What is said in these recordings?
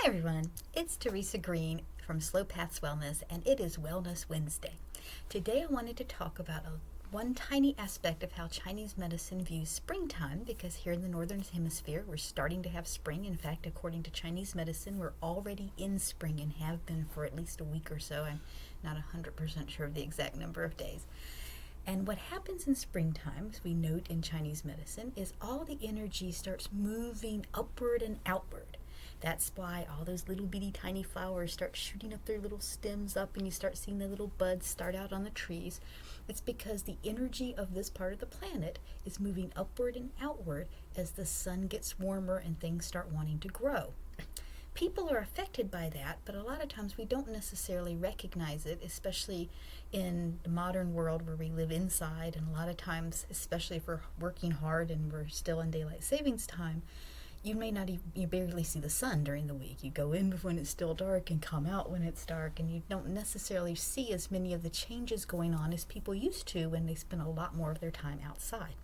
Hi everyone, it's Teresa Green from Slow Paths Wellness, and it is Wellness Wednesday. Today I wanted to talk about one tiny aspect of how Chinese medicine views springtime, because here in the Northern Hemisphere we're starting to have spring. In fact, according to Chinese medicine, we're already in spring and have been for at least a week or so. I'm not 100% sure of the exact number of days. And what happens in springtime, as we note in Chinese medicine, is all the energy starts moving upward and outward. That's why all those little bitty tiny flowers start shooting up their little stems up, and you start seeing the little buds start out on the trees. It's because the energy of this part of the planet is moving upward and outward as the sun gets warmer and things start wanting to grow. People are affected by that, but a lot of times we don't necessarily recognize it, especially in the modern world where we live inside, and a lot of times, especially if we're working hard and we're still in daylight savings time, you may not even, you barely see the sun during the week. You go in when it's still dark and come out when it's dark, and you don't necessarily see as many of the changes going on as people used to when they spend a lot more of their time outside.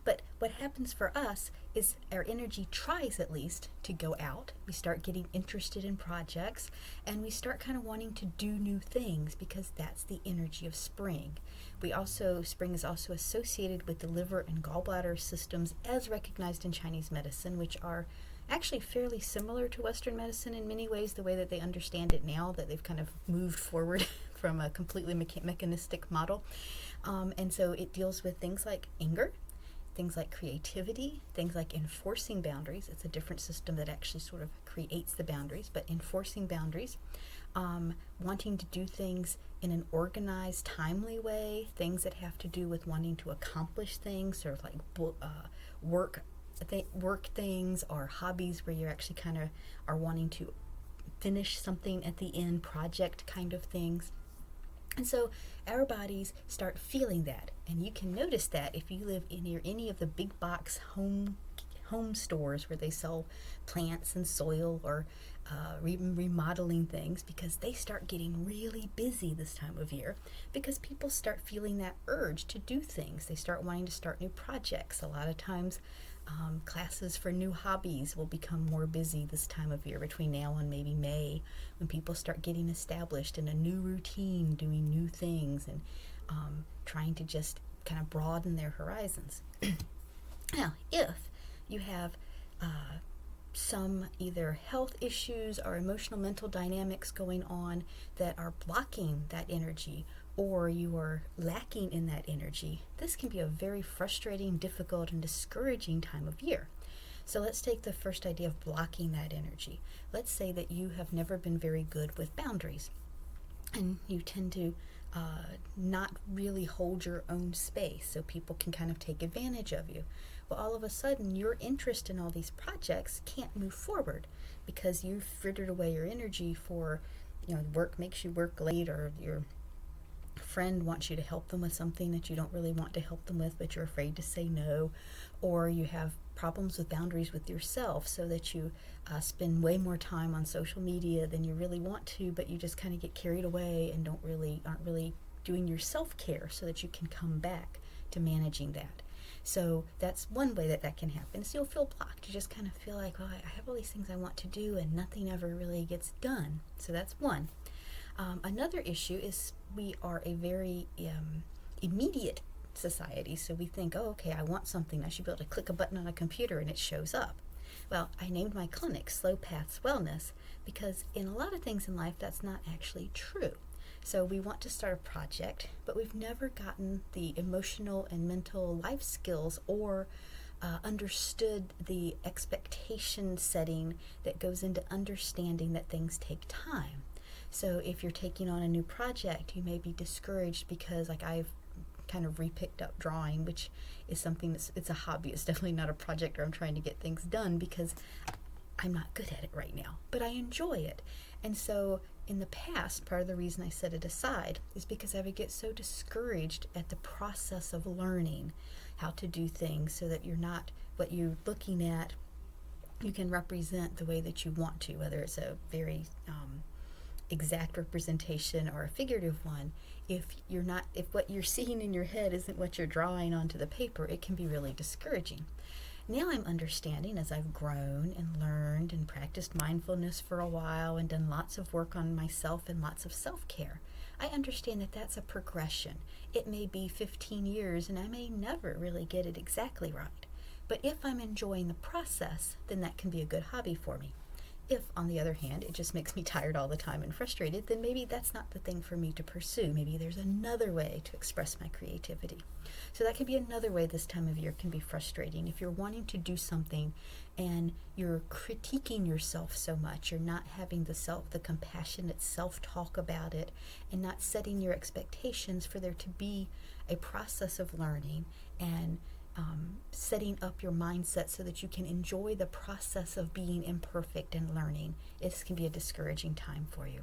But what happens for us is our energy tries, at least, to go out. We start getting interested in projects, and we start kind of wanting to do new things because that's the energy of spring. Spring is also associated with the liver and gallbladder systems as recognized in Chinese medicine, which are actually fairly similar to Western medicine in many ways, the way that they understand it now, that they've kind of moved forward from a completely mechanistic model. And so it deals with things like anger, things like creativity, things like enforcing boundaries. It's a different system that actually sort of creates the boundaries, but enforcing boundaries, wanting to do things in an organized, timely way, things that have to do with wanting to accomplish things, sort of like work things, or hobbies where you're actually kind of are wanting to finish something at the end, project kind of things. And so our bodies start feeling that, and you can notice that if you live near any of the big box home stores where they sell plants and soil, or even remodeling things, because they start getting really busy this time of year because people start feeling that urge to do things. They start wanting to start new projects. A lot of times classes for new hobbies will become more busy this time of year, between now and maybe May, when people start getting established in a new routine, doing new things, and trying to just kind of broaden their horizons. Now, if you have some either health issues or emotional mental dynamics going on that are blocking that energy, or you are lacking in that energy, this can be a very frustrating, difficult, and discouraging time of year. So let's take the first idea of blocking that energy. Let's say that you have never been very good with boundaries, and you tend to not really hold your own space, so people can kind of take advantage of you. Well, all of a sudden, your interest in all these projects can't move forward because you've frittered away your energy for, work makes you work late, or your friend wants you to help them with something that you don't really want to help them with, but you're afraid to say no, or you have problems with boundaries with yourself, so that you spend way more time on social media than you really want to, but you just kind of get carried away and aren't really doing your self-care so that you can come back to managing that. So that's one way that can happen. So you'll feel blocked. You just kind of feel like, well, I have all these things I want to do and nothing ever really gets done. So that's one. Another issue is we are a very immediate society. So we think, oh, okay, I want something. I should be able to click a button on a computer and it shows up. Well, I named my clinic Slow Paths Wellness because in a lot of things in life, that's not actually true. So we want to start a project, but we've never gotten the emotional and mental life skills, or understood the expectation setting that goes into understanding that things take time. So if you're taking on a new project, you may be discouraged because, like, I've kind of repicked up drawing, which is something it's a hobby. It's definitely not a project where I'm trying to get things done because I'm not good at it right now, but I enjoy it. And so in the past, part of the reason I set it aside is because I would get so discouraged at the process of learning how to do things, so that you're not, what you're looking at, you can represent the way that you want to, whether it's a very exact representation or a figurative one. If what you're seeing in your head isn't what you're drawing onto the paper, it can be really discouraging. Now I'm understanding, as I've grown and learned and practiced mindfulness for a while and done lots of work on myself and lots of self-care, I understand that that's a progression. It may be 15 years and I may never really get it exactly right. But if I'm enjoying the process, then that can be a good hobby for me. If, on the other hand, it just makes me tired all the time and frustrated, then maybe that's not the thing for me to pursue. Maybe there's another way to express my creativity. So that can be another way this time of year can be frustrating. If you're wanting to do something and you're critiquing yourself so much, you're not having the compassionate self-talk about it, and not setting your expectations for there to be a process of learning, and setting up your mindset so that you can enjoy the process of being imperfect and learning. This can be a discouraging time for you.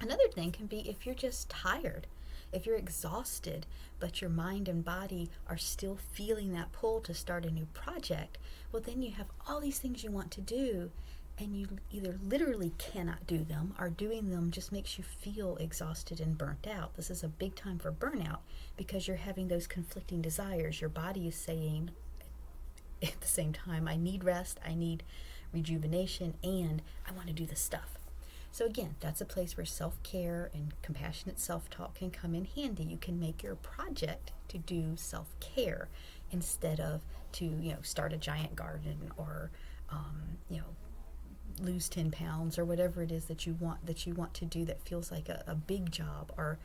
Another thing can be if you're just tired, if you're exhausted, but your mind and body are still feeling that pull to start a new project, well, then you have all these things you want to do, and you either literally cannot do them, or doing them just makes you feel exhausted and burnt out. This is a big time for burnout because you're having those conflicting desires. Your body is saying at the same time, I need rest, I need rejuvenation, and I want to do this stuff. So again, that's a place where self-care and compassionate self-talk can come in handy. You can make your project to do self-care instead of to, start a giant garden, or, lose 10 pounds, or whatever it is that you want to do that feels like a big job, or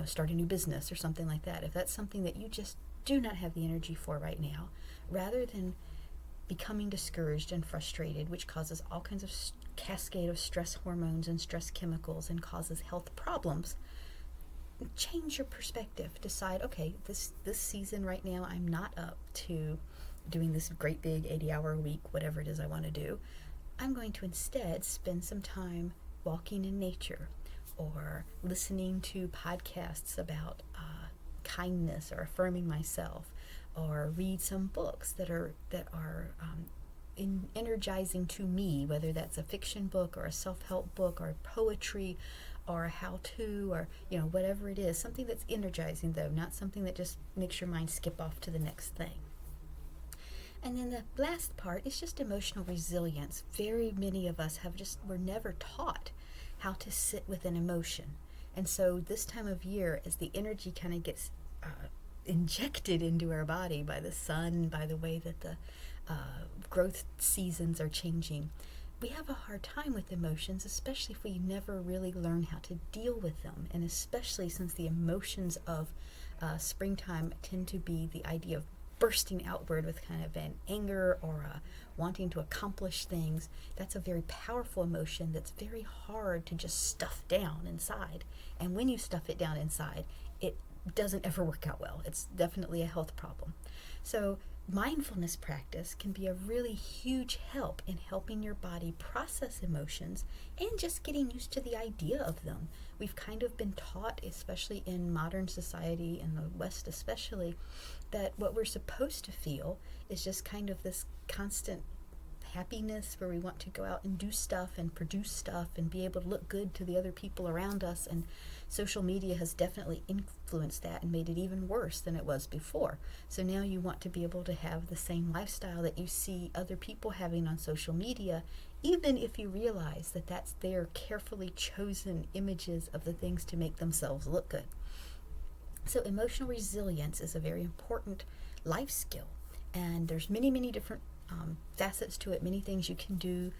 start a new business or something like that. If that's something that you just do not have the energy for right now, rather than becoming discouraged and frustrated, which causes all kinds of cascade of stress hormones and stress chemicals and causes health problems, change your perspective. Decide, okay, this season right now, I'm not up to doing this great big 80-hour a week, whatever it is I want to do. I'm going to instead spend some time walking in nature, or listening to podcasts about kindness or affirming myself, or read some books that are energizing to me, whether that's a fiction book or a self-help book or poetry or a how-to, or whatever it is, something that's energizing, though, not something that just makes your mind skip off to the next thing. And then the last part is just emotional resilience. Very many of us were never taught how to sit with an emotion. And so this time of year, as the energy kind of gets injected into our body by the sun, by the way that the growth seasons are changing, we have a hard time with emotions, especially if we never really learn how to deal with them. And especially since the emotions of springtime tend to be the idea of bursting outward with kind of an anger, or wanting to accomplish things. That's a very powerful emotion that's very hard to just stuff down inside. And when you stuff it down inside, it doesn't ever work out well. It's definitely a health problem. So mindfulness practice can be a really huge help in helping your body process emotions and just getting used to the idea of them. We've kind of been taught, especially in modern society, in the West especially, that what we're supposed to feel is just kind of this constant happiness where we want to go out and do stuff and produce stuff and be able to look good to the other people around us. And social media has definitely influenced that and made it even worse than it was before. So now you want to be able to have the same lifestyle that you see other people having on social media, even if you realize that that's their carefully chosen images of the things to make themselves look good. So emotional resilience is a very important life skill, and there's many, many different facets to it, many things you can do.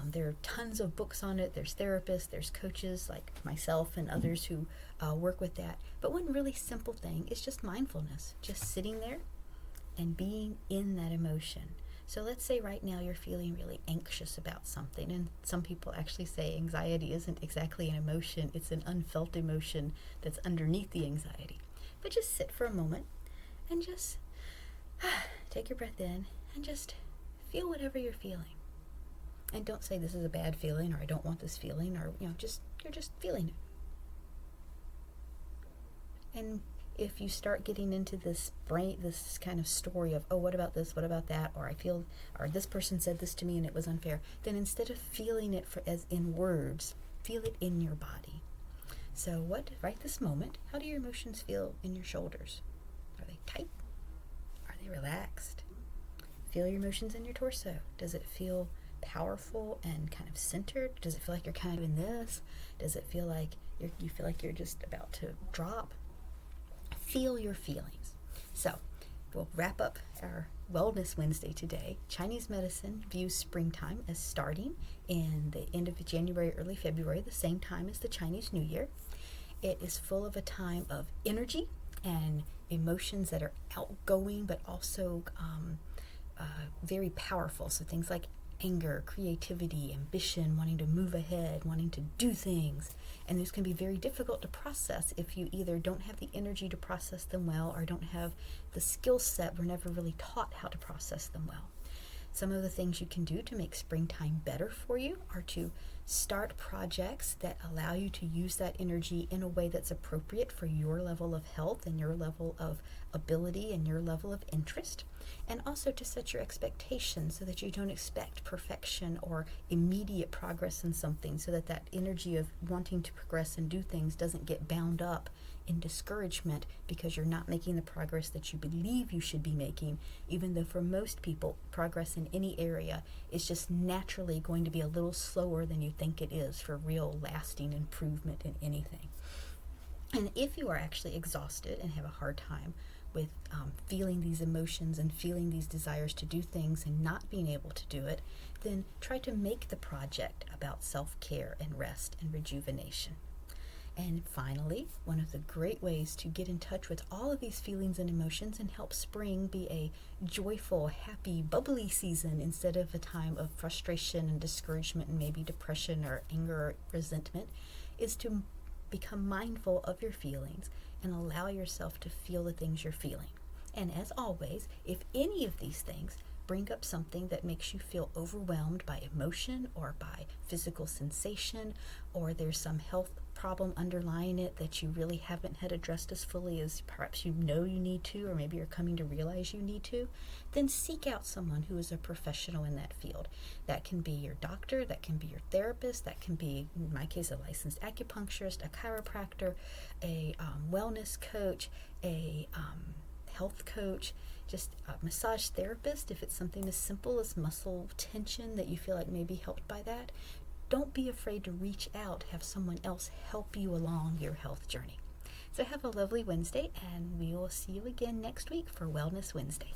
There are tons of books on it. There's therapists, there's coaches like myself and others who work with that. But one really simple thing is just mindfulness, just sitting there and being in that emotion. So let's say right now you're feeling really anxious about something, and some people actually say anxiety isn't exactly an emotion, it's an unfelt emotion that's underneath the anxiety. But just sit for a moment and just take your breath in and just feel whatever you're feeling. And don't say this is a bad feeling, or I don't want this feeling, or you're just feeling it. And if you start getting into this kind of story of, oh, what about this, what about that, or or this person said this to me and it was unfair, then instead of feeling it as in words, feel it in your body. So right this moment, how do your emotions feel in your shoulders? Are they tight? Are they relaxed? Feel your emotions in your torso. Does it feel powerful and kind of centered? Does it feel like you're kind of in this? Does it feel like you feel like you're just about to drop? Feel your feelings. So we'll wrap up our Wellness Wednesday today. Chinese medicine views springtime as starting in the end of January, early February, the same time as the Chinese New Year. It is full of a time of energy and emotions that are outgoing, but also very powerful. So things like anger, creativity, ambition, wanting to move ahead, wanting to do things. And those can be very difficult to process if you either don't have the energy to process them well or don't have the skill set. We're never really taught how to process them well. Some of the things you can do to make springtime better for you are to start projects that allow you to use that energy in a way that's appropriate for your level of health and your level of ability and your level of interest. And also to set your expectations so that you don't expect perfection or immediate progress in something, so that that energy of wanting to progress and do things doesn't get bound up in discouragement because you're not making the progress that you believe you should be making, even though for most people, progress in any area is just naturally going to be a little slower than you think it is for real lasting improvement in anything. And if you are actually exhausted and have a hard time with feeling these emotions and feeling these desires to do things and not being able to do it, then try to make the project about self-care and rest and rejuvenation. And finally, one of the great ways to get in touch with all of these feelings and emotions and help spring be a joyful, happy, bubbly season instead of a time of frustration and discouragement and maybe depression or anger or resentment is to become mindful of your feelings and allow yourself to feel the things you're feeling. And as always, if any of these things bring up something that makes you feel overwhelmed by emotion or by physical sensation, or there's some health problem underlying it that you really haven't had addressed as fully as perhaps you know you need to, or maybe you're coming to realize you need to, then seek out someone who is a professional in that field. That can be your doctor, that can be your therapist, that can be, in my case, a licensed acupuncturist, a chiropractor, a wellness coach, a health coach, just a massage therapist if it's something as simple as muscle tension that you feel like may be helped by that. Don't be afraid to reach out, have someone else help you along your health journey. So have a lovely Wednesday, and we will see you again next week for Wellness Wednesday.